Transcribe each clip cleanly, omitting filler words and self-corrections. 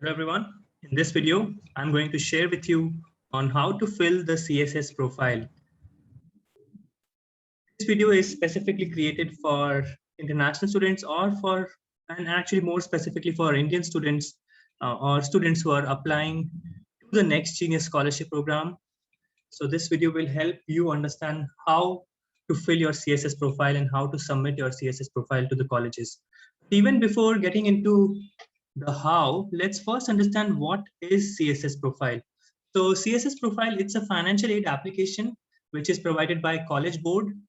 Hello everyone. In this video, I'm going to share with you on how to fill the CSS profile. This video is specifically created for international students and actually more specifically for Indian students or students who are applying to the Next Genius Scholarship Program. So this video will help you understand how to fill your CSS profile and how to submit your CSS profile to the colleges. Even before getting into the how, let's first understand what is CSS Profile. So CSS Profile, it's a financial aid application which is provided by College Board,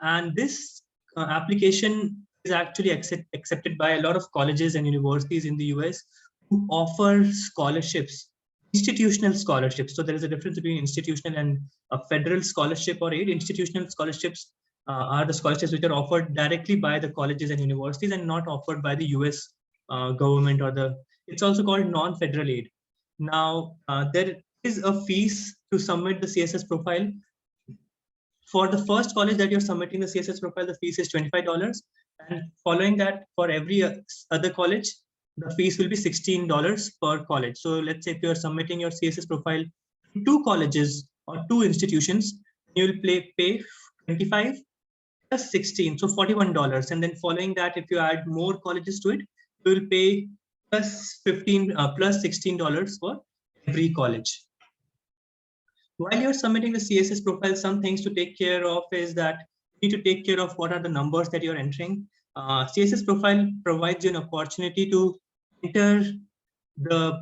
and this application is actually accepted by a lot of colleges and universities in the US who offer scholarships, institutional scholarships. So there is a difference between institutional and a federal scholarship or aid. Institutional scholarships are the scholarships which are offered directly by the colleges and universities and not offered by the US government it's also called non-federal aid. Now, there is a fees to submit the CSS profile. For the first college that you're submitting the CSS profile, the fees is $25. And following that, for every other college, the fees will be $16 per college. So let's say if you're submitting your CSS profile to 2 colleges or 2 institutions, you will pay 25 plus 16, so $41. And then following that, if you add more colleges to it, you will pay plus 15 plus $16 for every college. While you're submitting the CSS profile, some things to take care of is that you need to take care of what are the numbers that you're entering. CSS profile provides you an opportunity to enter the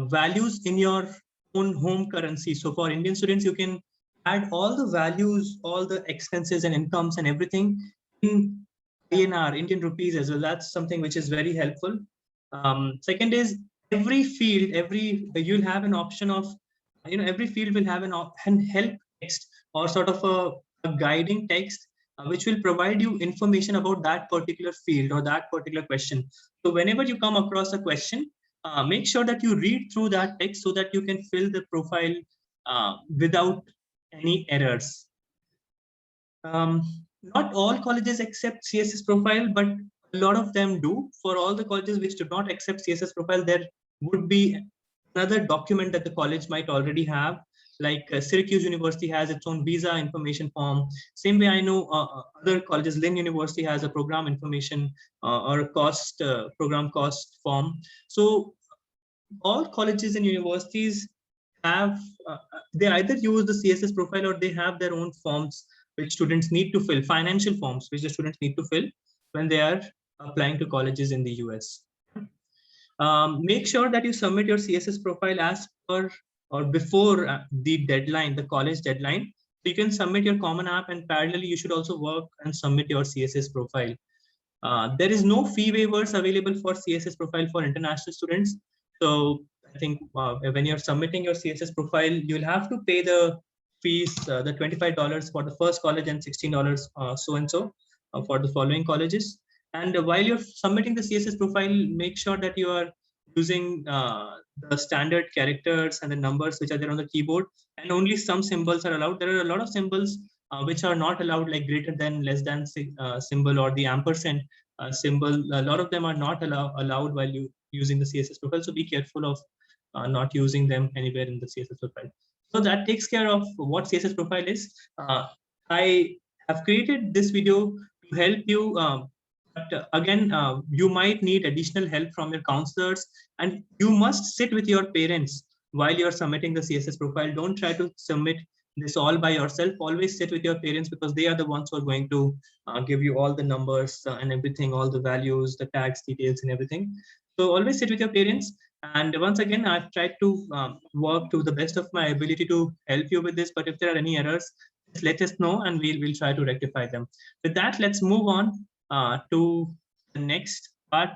values in your own home currency. So for Indian students, you can add all the values, all the expenses and incomes and everything in INR, Indian rupees as well. That's something which is very helpful. Second is every field, you'll have an option of, every field will have an help text or sort of a guiding text which will provide you information about that particular field or that particular question. So whenever you come across a question, make sure that you read through that text so that you can fill the profile without any errors. Not all colleges accept CSS profile, but a lot of them do. For all the colleges which do not accept CSS profile, there would be another document that the college might already have. Like Syracuse University has its own visa information form. Same way I know other colleges, Lynn University has a program information or a program cost form. So all colleges and universities have, they either use the CSS profile or they have their own forms which students need to fill, financial forms which the students need to fill when they are applying to colleges in the US. Make sure that you submit your CSS profile as per or before the deadline, the college deadline. So you can submit your common app and parallelly you should also work and submit your CSS profile. There is no fee waivers available for CSS profile for international students. So I think when you're submitting your CSS profile, you'll have to pay the fees, the $25 for the first college and $16 so-and-so for the following colleges. And while you're submitting the CSS profile, make sure that you are using the standard characters and the numbers which are there on the keyboard, and only some symbols are allowed. There are a lot of symbols which are not allowed, like greater than, less than symbol or the ampersand symbol. A lot of them are not allowed while you using the CSS profile. So be careful of not using them anywhere in the CSS profile. So that takes care of what CSS profile is. I have created this video to help you. But again, you might need additional help from your counselors, and you must sit with your parents while you're submitting the CSS profile. Don't try to submit this all by yourself. Always sit with your parents because they are the ones who are going to give you all the numbers and everything, all the values, the tax details and everything. So always sit with your parents. And once again, I've tried to work to the best of my ability to help you with this. But if there are any errors, just let us know and we'll try to rectify them. With that, let's move on to the next part.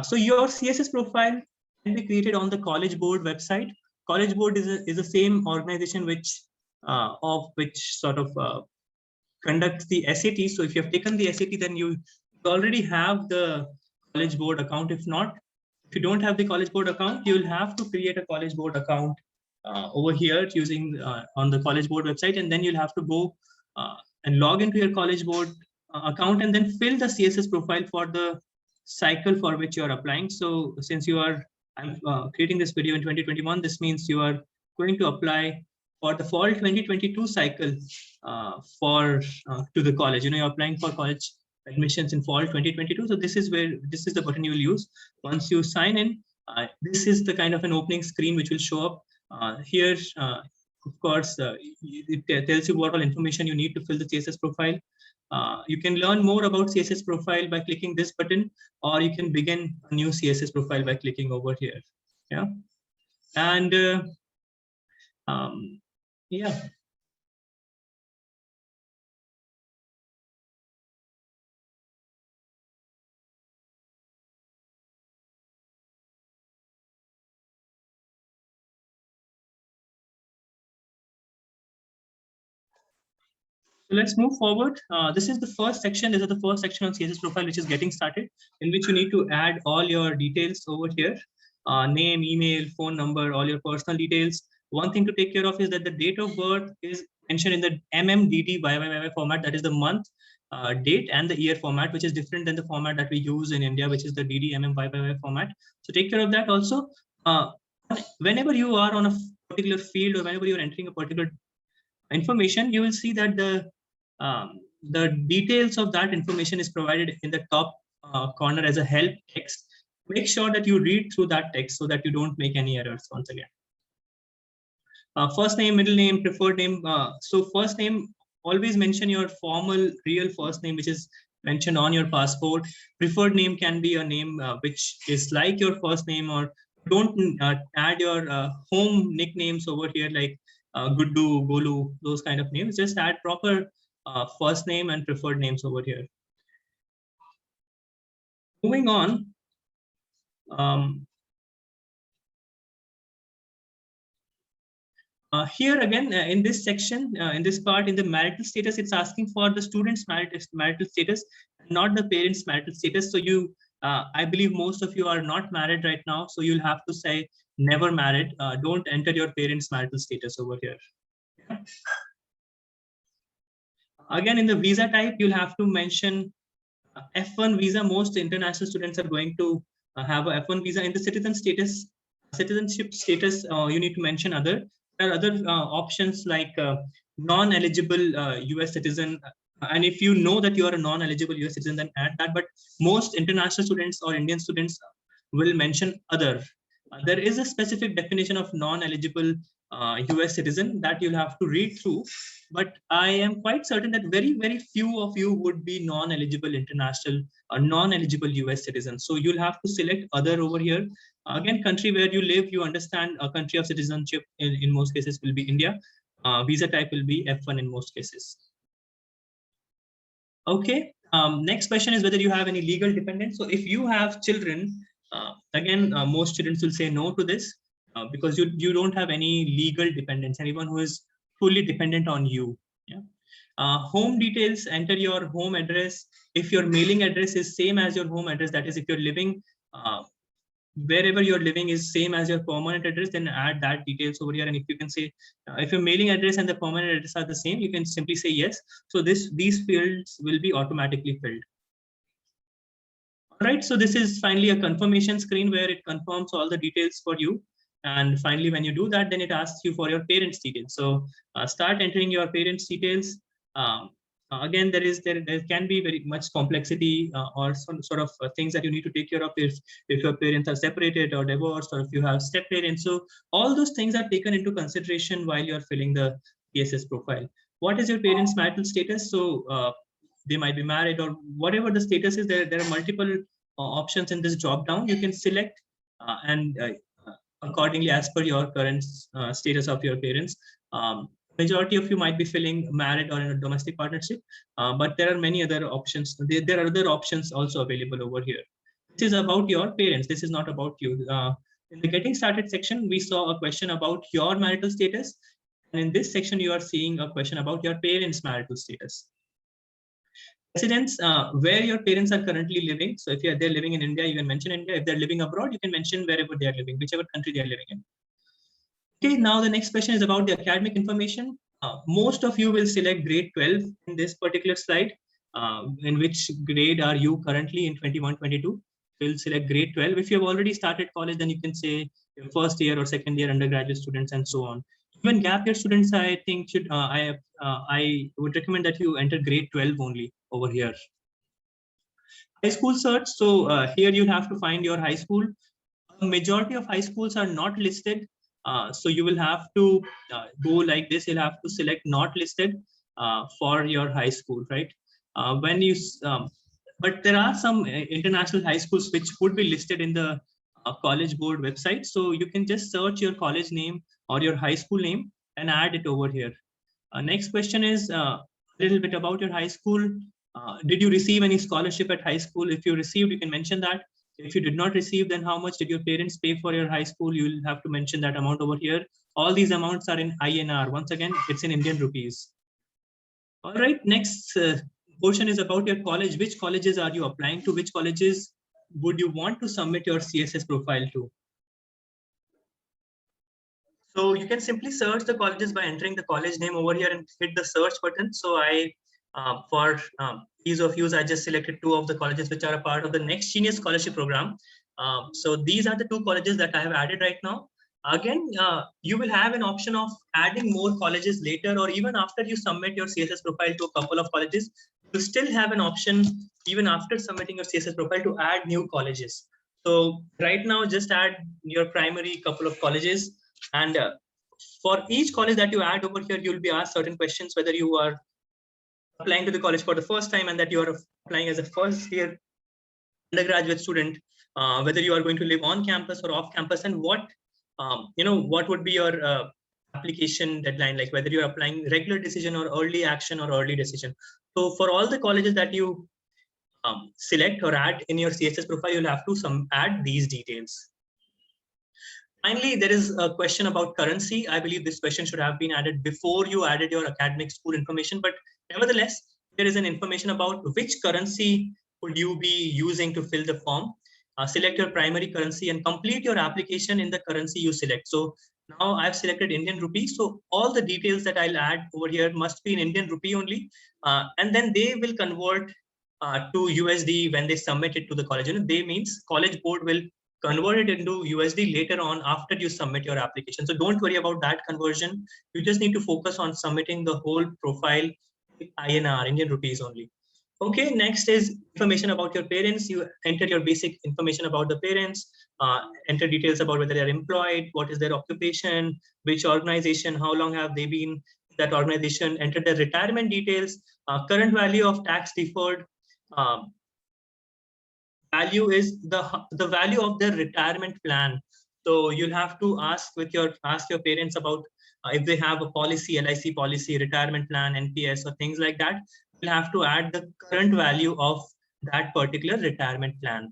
So your CSS profile can be created on the College Board website. College Board is the same organization which sort of conducts the SAT. So if you have taken the SAT, then you already have the College Board account. If not, if you don't have the College Board account, you'll have to create a College Board account over here using on the College Board website, and then you'll have to go and log into your College Board account and then fill the CSS profile for the cycle for which you are applying. So since you are I'm creating this video in 2021. This means you are going to apply for the fall 2022 cycle to the college. You're applying for college admissions in fall 2022. So this is the button you will use. Once you sign in, this is the kind of an opening screen which will show up here. Of course, it tells you what all information you need to fill the CSS profile. You can learn more about CSS profile by clicking this button, or you can begin a new CSS profile by clicking over here. Yeah, and yeah. So let's move forward. This is the first section. This is the first section on CSS profile, which is getting started, in which you need to add all your details over here. Name, email, phone number, all your personal details. One thing to take care of is that the date of birth is mentioned in the MMDD format, that is the month, date, and the year format, which is different than the format that we use in India, which is the DDMMYYY format. So take care of that also. Whenever you are on a particular field, or whenever you're entering a particular information, you will see that the details of that information is provided in the top corner as a help text. Make sure that you read through that text so that you don't make any errors once again. First name, middle name, preferred name. So first name, always mention your formal real first name, which is mentioned on your passport. Preferred name can be a name which is like your first name, or don't add your home nicknames over here, like Guddu, Golu, those kind of names. Just add proper first name and preferred names over here. Moving on. Here again, in this section, in this part, in the marital status, it's asking for the student's marital status, not the parents' marital status. So you, I believe most of you are not married right now, so you'll have to say never married. Don't enter your parents' marital status over here. Again, in the visa type, you'll have to mention F1 visa. Most international students are going to have a F1 visa. In the citizenship status, you need to mention other. There are other options like non-eligible US citizen. And if you know that you are a non-eligible US citizen, then add that. But most international students or Indian students will mention other. There is a specific definition of non-eligible US citizen that you'll have to read through. But I am quite certain that very, very few of you would be non-eligible international or non-eligible US citizens. So you'll have to select other over here. Again, country where you live, you understand a country of citizenship in most cases will be India. Visa type will be F1 in most cases. Okay, next question is whether you have any legal dependents. So if you have children, again, most students will say no to this because you don't have any legal dependents, anyone who is fully dependent on you. Yeah. Home details, enter your home address. If your mailing address is same as your home address, that is, if you're living wherever you're living is same as your permanent address, then add that details over here. And if you can say, if your mailing address and the permanent address are the same, you can simply say yes. So these fields will be automatically filled. All right, so this is finally a confirmation screen where it confirms all the details for you. And finally, when you do that, then it asks you for your parents' details. So start entering your parents' details. Again, there can be very much complexity or some sort of things that you need to take care of if your parents are separated or divorced, or if you have step parents. So all those things are taken into consideration while you're filling the CSS profile. What is your parents' marital status? So they might be married or whatever the status is. There are multiple options in this drop down. You can select and accordingly as per your current status of your parents. Majority of you might be filling married or in a domestic partnership, but there are many other options. There are other options also available over here. This is about your parents. This is not about you. In the getting started section, we saw a question about your marital status. And in this section, you are seeing a question about your parents' marital status. Residence, where your parents are currently living. So if they're living in India, you can mention India. If they're living abroad, you can mention wherever they are living, whichever country they are living in. Okay, now the next question is about the academic information. Most of you will select grade 12 in this particular slide. In which grade are you currently in 21-22? will select grade 12. If you have already started college, then you can say your first year or second year undergraduate students and so on. Even gap year students, I think should I would recommend that you enter grade 12 only over here. High school search. So here you have to find your high school. A majority of high schools are not listed. So you will have to go like this. You'll have to select not listed for your high school, right? When you, but there are some international high schools which would be listed in the college board website. So you can just search your college name or your high school name and add it over here. Next question is a little bit about your high school. Did you receive any scholarship at high school? If you received, you can mention that. If you did not receive, then how much did your parents pay for your high school? You will have to mention that amount over here. All these amounts are in INR. Once again, it's in Indian rupees. All right, next portion is about your college. Which colleges are you applying to? Which colleges would you want to submit your CSS profile to? So you can simply search the colleges by entering the college name over here and hit the search button. So for ease of use, I just selected 2 of the colleges which are a part of the Next Genius Scholarship Program. So these are the 2 colleges that I have added right now. Again, you will have an option of adding more colleges later, or even after you submit your CSS profile to a couple of colleges, you still have an option even after submitting your CSS profile to add new colleges. So right now, just add your primary couple of colleges. And for each college that you add over here, you'll be asked certain questions, whether you are applying to the college for the first time and that you are applying as a first year undergraduate student, whether you are going to live on campus or off campus, and what what would be your application deadline, like whether you're applying regular decision or early action or early decision. So for all the colleges that you select or add in your CSS profile, you'll have to add these details. Finally, there is a question about currency. I believe this question should have been added before you added your academic school information, but nevertheless, there is an information about which currency would you be using to fill the form. Select your primary currency and complete your application in the currency you select. So now I've selected Indian rupee. So all the details that I'll add over here must be in Indian rupee only. And then they will convert to USD when they submit it to the college. They means college board will convert it into USD later on after you submit your application. So don't worry about that conversion. You just need to focus on submitting the whole profile in INR, Indian rupees only. Okay, next is information about your parents. You enter your basic information about the parents, enter details about whether they're employed, what is their occupation, which organization, how long have they been in that organization, enter the retirement details, current value of tax deferred, value is the value of their retirement plan. So you'll have to ask your parents about if they have a policy, LIC policy, retirement plan, NPS, or things like that. You'll have to add the current value of that particular retirement plan.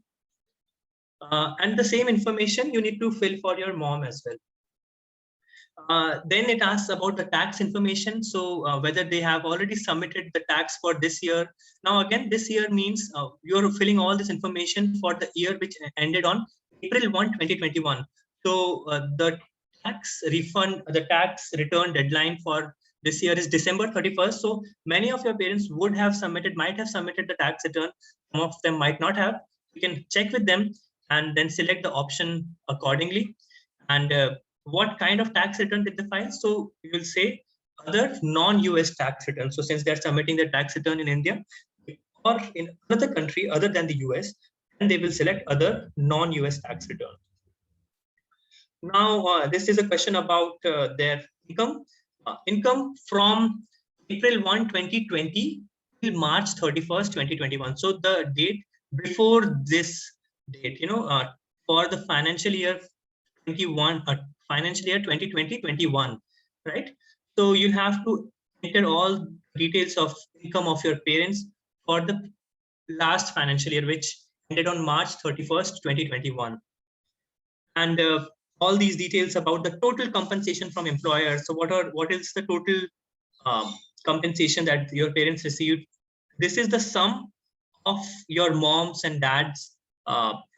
And the same information you need to fill for your mom as well. Then it asks about the tax information. So whether they have already submitted the tax for this year. Now, again, this year means you're filling all this information for the year which ended on April 1, 2021. So the tax refund, the tax return deadline for this year is December 31st. So many of your parents might have submitted the tax return. Some of them might not have. You can check with them and then select the option accordingly. And what kind of tax return did they file? So you will say other non-US tax returns. So since they're submitting their tax return in India or in another country other than the US, and they will select other non-US tax return. Now, this is a question about their income. Income from April 1, 2020 till March 31st, 2021. So the date before this date, for the financial year 2020-21, right? So you'll have to enter all details of income of your parents for the last financial year, which ended on March 31st, 2021. And all these details about the total compensation from employers. So what is the total compensation that your parents received? This is the sum of your mom's and dad's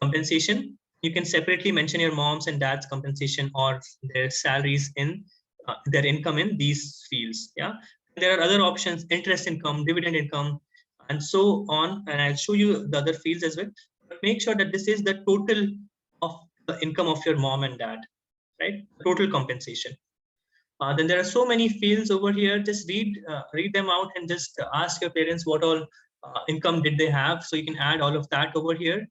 compensation. You can separately mention your mom's and dad's compensation or their salaries in their income in these fields. Yeah, there are other options: interest income, dividend income, and so on. And I'll show you the other fields as well. but make sure that this is the total of the income of your mom and dad, right? Total compensation. Then there are so many fields over here. Just read them out and just ask your parents what all income did they have. So you can add all of that over here.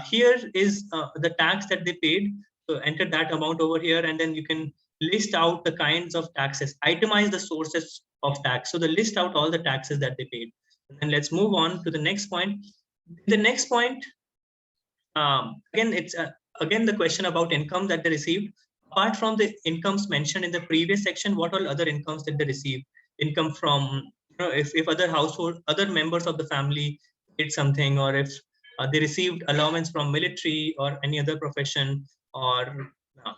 Here is the tax that they paid. So enter that amount over here, and then you can list out the kinds of taxes, itemize the sources of tax. So the list out all the taxes that they paid. And let's move on to the next point. The next point, again, it's again the question about income that they received. Apart from the incomes mentioned in the previous section, what all other incomes did they receive? Income from, if other household, other members of the family did something, or if they received allowance from military or any other profession, or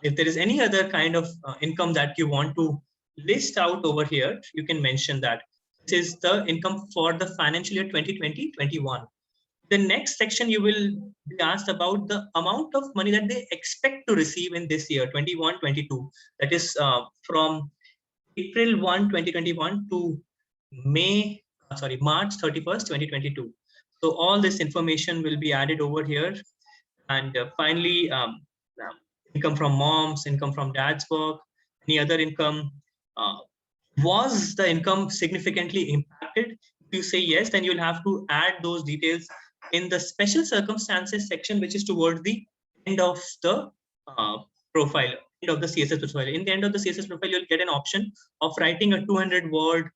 if there is any other kind of income that you want to list out over here, you can mention that. This is the income for the financial year 2020-21. The next section, you will be asked about the amount of money that they expect to receive in this year 21-22. That is from April 1, 2021 to March 31st, 2022. So all this information will be added over here. And finally, income from moms, income from dad's work, any other income. Was the income significantly impacted? If you say yes, then you'll have to add those details in the special circumstances section, which is towards the end of the profile, end of the CSS profile. In the end of the CSS profile, you'll get an option of writing a 200-word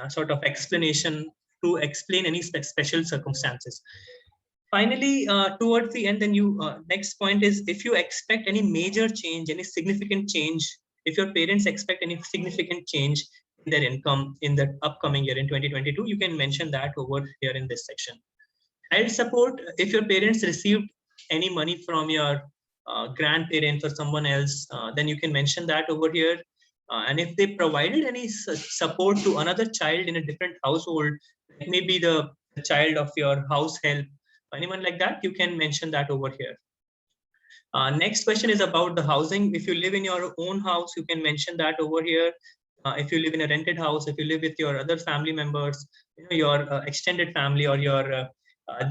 sort of explanation to explain any special circumstances. Finally, towards the end, then next point is, if you expect any major change, any significant change, if your parents expect any significant change in their income in the upcoming year in 2022, you can mention that over here in this section. Child support, if your parents received any money from your grandparents or someone else, then you can mention that over here. And if they provided any support to another child in a different household, maybe the child of your house help, anyone like that, you can mention that over here. Next question is about the housing. If you live in your own house, you can mention that over here. If you live in a rented house, if you live with your other family members, your extended family, or your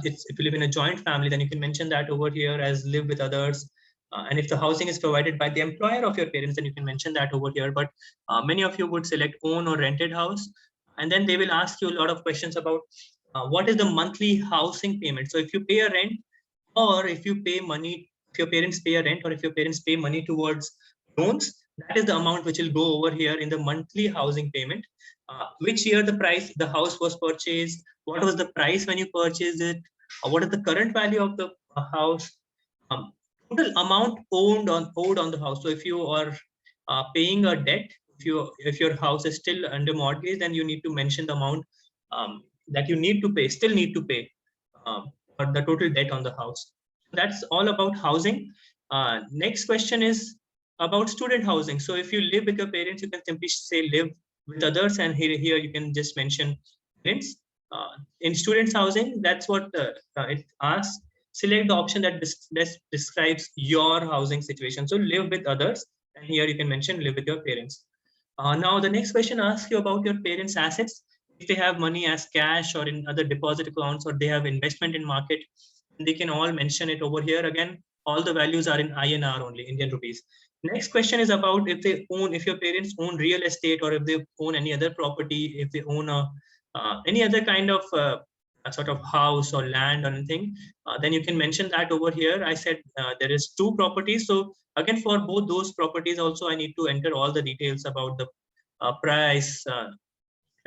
if you live in a joint family, then you can mention that over here as live with others. And if the housing is provided by the employer of your parents, then you can mention that over here. But many of you would select own or rented house. And then they will ask you a lot of questions about what is the monthly housing payment. So if you pay a rent, or if you pay money, if your parents pay a rent, or if your parents pay money towards loans, that is the amount which will go over here in the monthly housing payment. Which year the house was purchased, what was the price when you purchased it, what is the current value of the house, total amount owed on the house. So if you are paying a debt, if your house is still under mortgage, then you need to mention the amount that you still need to pay for the total debt on the house. That's all about housing. Next question is about student housing. So if you live with your parents, you can simply say live with others, and here you can just mention parents. In students housing, that's what it asks. Select the option that describes your housing situation. So live with others, and here you can mention live with your parents. Now the next question asks you about your parents' assets. If they have money as cash or in other deposit accounts, or they have investment in market, they can all mention it over here. Again, all the values are in INR only, Indian rupees. Next question is about if your parents own real estate, or if they own any other property, if they own any other kind of a sort of house or land or anything, then you can mention that over here. I said there is 2 properties. So again, for both those properties also, I need to enter all the details about the price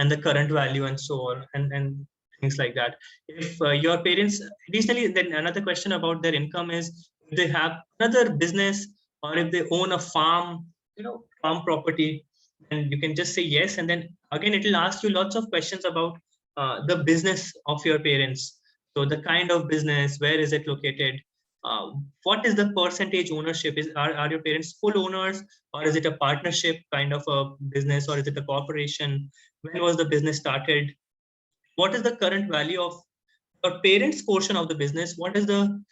and the current value and so on, and things like that. If your parents, additionally, then another question about their income is if they have another business, or if they own a farm, farm property, and you can just say yes. And then again, it will ask you lots of questions about the business of your parents. So the kind of business, where is it located? What is the percentage ownership? Are your parents full owners, or is it a partnership kind of a business, or is it a corporation? When was the business started? What is the current value of your parents' portion of the business? What is the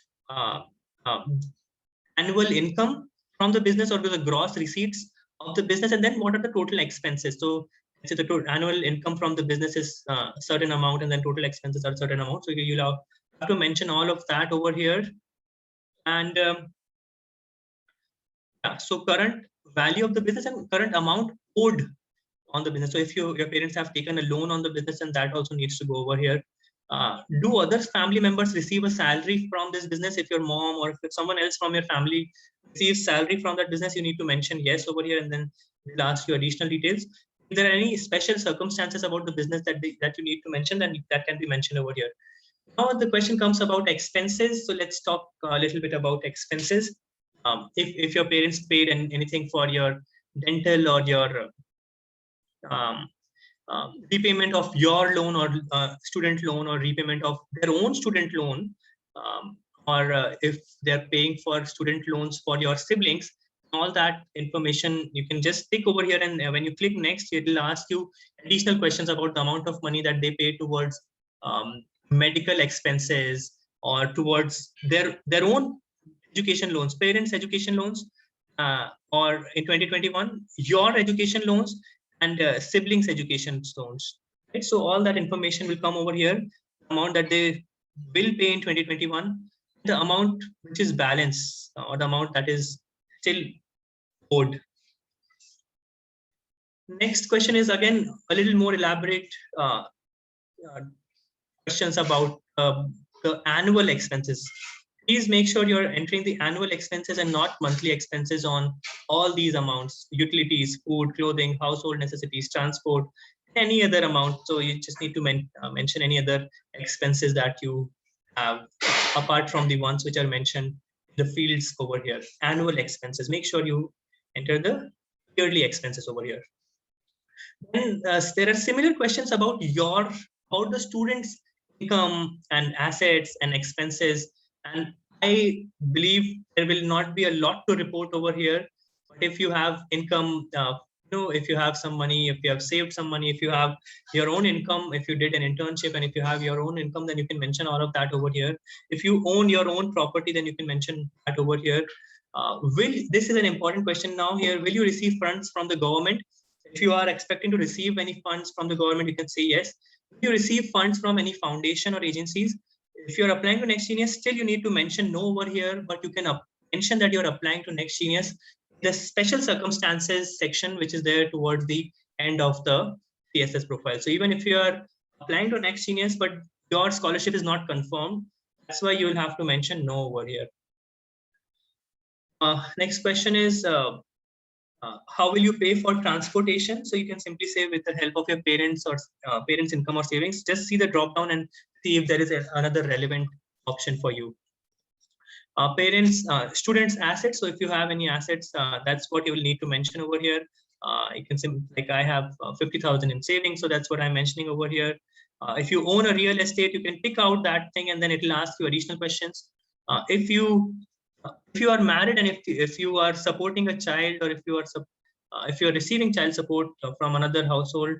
annual income from the business, or the gross receipts of the business? And then what are the total expenses? So let's say the total annual income from the business is a certain amount, and then total expenses are a certain amount. So you'll have have to mention all of that over here. And yeah, so current value of the business and current amount owed on the business. So if your parents have taken a loan on the business, and that also needs to go over here. Do other family members receive a salary from this business? If your mom or if someone else from your family receives salary from that business, you need to mention yes over here, and then they'll ask you additional details. If there are any special circumstances about the business that you need to mention, then that can be mentioned over here. Now the question comes about expenses. So let's talk a little bit about expenses. If your parents paid anything for your dental or your um, repayment of your loan or student loan, or repayment of their own student loan, or if they're paying for student loans for your siblings, all that information you can just click over here, and when you click next, it will ask you additional questions about the amount of money that they pay towards medical expenses, or towards their own education loans, parents education loans, or in 2021 your education loans, and siblings education loans, right? So all that information will come over here, the amount that they will pay in 2021, the amount which is balance, or the amount that is still owed. Next question is again a little more elaborate questions about the annual expenses. Please make sure you're entering the annual expenses and not monthly expenses on all these amounts: utilities, food, clothing, household necessities, transport, any other amount. So you just need to mention any other expenses that you have apart from the ones which are mentioned in the fields over here. Annual expenses. Make sure you enter the yearly expenses over here. Then there are similar questions about the students' income and assets and expenses. And I believe there will not be a lot to report over here. But if you have income, if you have some money, if you have saved some money, if you have your own income, if you did an internship, and if you have your own income, then you can mention all of that over here. If you own your own property, then you can mention that over here. This is an important question now here. Will you receive funds from the government? If you are expecting to receive any funds from the government, you can say yes. If you receive funds from any foundation or agencies, if you're applying to NextGenius, still you need to mention no over here, but you can mention that you're applying to NextGenius. The special circumstances section, which is there towards the end of the CSS profile. So even if you are applying to NextGenius, but your scholarship is not confirmed, that's why you will have to mention no over here. Next question is, how will you pay for transportation? So you can simply say with the help of your parents or parents' income or savings. Just see the drop down and see if there is another relevant option for you. Students' assets. So if you have any assets, that's what you will need to mention over here. You can say, like, I have 50,000 in savings, so that's what I'm mentioning over here. If you own a real estate, you can pick out that thing, and then it will ask you additional questions. If you are married, and if you are supporting a child, or if you are receiving child support from another household,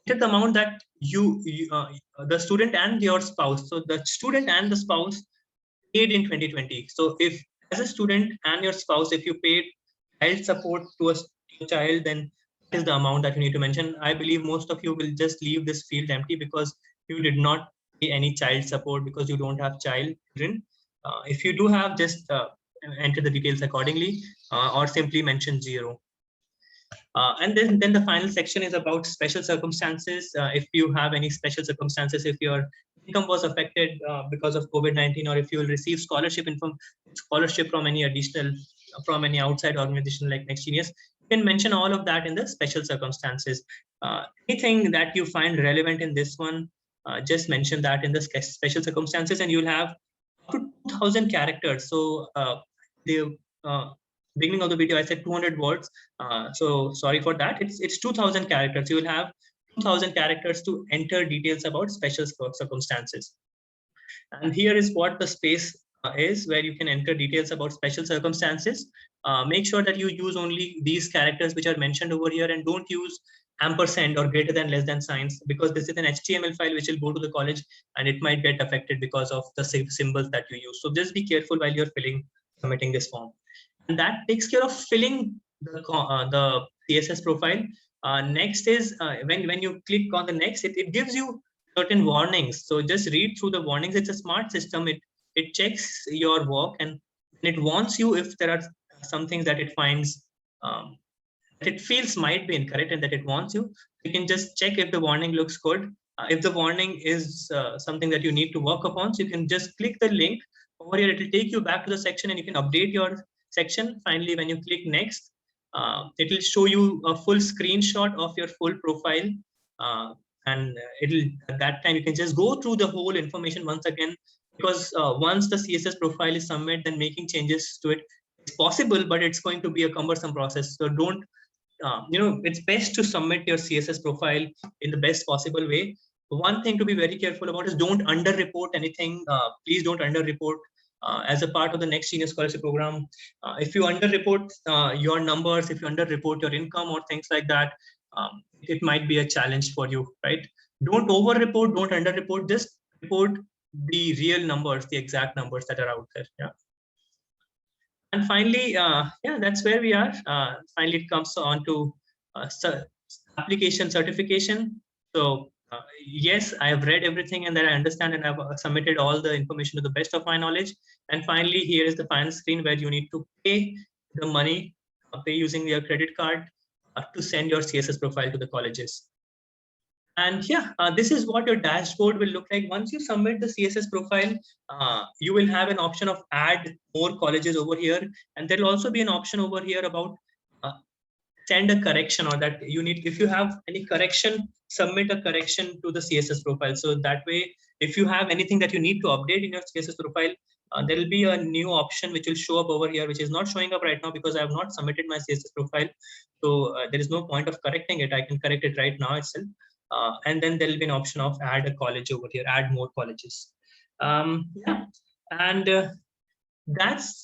the amount that the student and your spouse, so the student and the spouse paid in 2020. So if as a student and your spouse, if you paid child support to a child, then that is the amount that you need to mention. I believe most of you will just leave this field empty because you did not pay any child support because you don't have children. If you do have, just enter the details accordingly, or simply mention 0. And then the final section is about special circumstances. If you have any special circumstances, if your income was affected because of COVID-19, or if you will receive scholarship from any outside organization like NextGenius, you can mention all of that in the special circumstances. Anything that you find relevant in this one, just mention that in the special circumstances, and you'll have up to 2,000 characters. So the beginning of the video, I said 200 words. So sorry for that. It's 2,000 characters. You will have 2,000 characters to enter details about special circumstances. And here is what the space is, where you can enter details about special circumstances. Make sure that you use only these characters which are mentioned over here, and don't use ampersand or greater than, less than signs, because this is an HTML file which will go to the college and it might get affected because of the symbols that you use. So just be careful while you're submitting this form. And that takes care of filling the CSS profile. Next is when you click on the next, it gives you certain warnings. So just read through the warnings. It's a smart system. It checks your work, and it warns you if there are some things that it finds that it feels might be incorrect, and that it warns you. You can just check if the warning looks good. If the warning is something that you need to work upon, so you can just click the link over here. It will take you back to the section, and you can update your section. Finally, when you click next, it will show you a full screenshot of your full profile. And it'll, at that time, you can just go through the whole information once again, because once the CSS profile is submitted, then making changes to it is possible, but it's going to be a cumbersome process. So don't, it's best to submit your CSS profile in the best possible way. One thing to be very careful about is don't under-report anything. Please don't under-report. As a part of the Next Genius Scholarship Program, if you under-report your numbers, if you under-report your income or things like that, it might be a challenge for you, right? Don't over-report, don't under-report, just report the real numbers, the exact numbers that are out there. Yeah. And finally, yeah, that's where we are. Finally, it comes on to application certification. So yes, I have read everything and then I understand, and I've submitted all the information to the best of my knowledge. And finally, here is the final screen where you need to pay the money, pay using your credit card to send your CSS profile to the colleges. And yeah, this is what your dashboard will look like. Once you submit the CSS profile, you will have an option of add more colleges over here. And there will also be an option over here about send a correction, or that you need, if you have any correction, submit a correction to the CSS profile. So that way, if you have anything that you need to update in your CSS profile, there will be a new option which will show up over here, which is not showing up right now because I have not submitted my CSS profile. So there is no point of correcting it. I can correct it right now itself. And then there will be an option of add a college over here, add more colleges. Yeah, and that's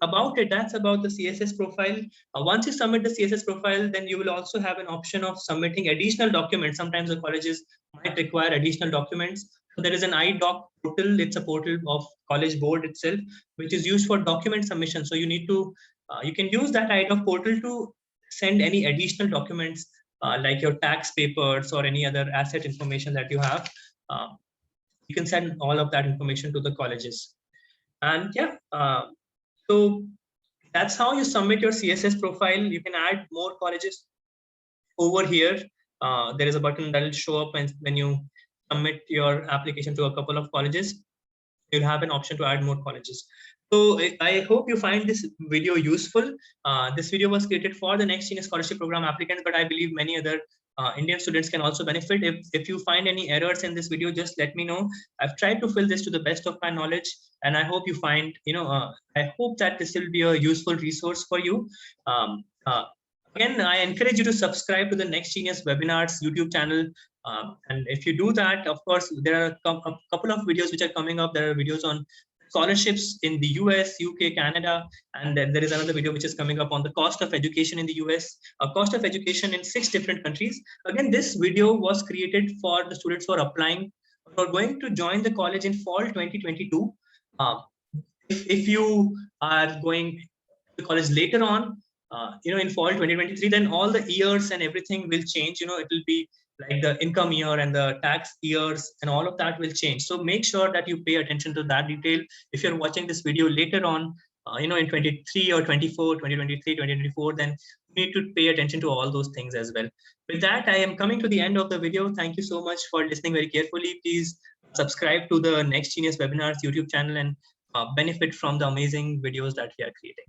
about it. That's about the CSS profile. Once you submit the CSS profile, then you will also have an option of submitting additional documents. Sometimes the colleges might require additional documents. So there is an iDoc portal. It's a portal of College Board itself, which is used for document submission. So you need to, you can use that iDoc portal to send any additional documents like your tax papers or any other asset information that you have. You can send all of that information to the colleges. And yeah, so that's how you submit your CSS profile. You can add more colleges over here. There is a button that will show up when you submit your application to a couple of colleges. You'll have an option to add more colleges. So I hope you find this video useful. This video was created for the Next Genius Scholarship Program applicants, but I believe many other Indian students can also benefit. If you find any errors in this video, just let me know. I've tried to fill this to the best of my knowledge, and I hope you find, I hope that this will be a useful resource for you. Again, I encourage you to subscribe to the Next Genius Webinars YouTube channel. And if you do that, of course, there are a couple of videos which are coming up. There are videos on scholarships in the US, UK, Canada, and then there is another video which is coming up on the cost of education in the US, cost of education in 6 different countries. Again, this video was created for the students who are applying, who are going to join the college in fall 2022. If you are going to college later on, in fall 2023, then all the years and everything will change. It will be like the income year and the tax years and all of that will change. So make sure that you pay attention to that detail. If you're watching this video later on, in 23 or 24, 2023, 2024, then you need to pay attention to all those things as well. With that, I am coming to the end of the video. Thank you so much for listening very carefully. Please subscribe to the Next Genius Webinars YouTube channel and benefit from the amazing videos that we are creating.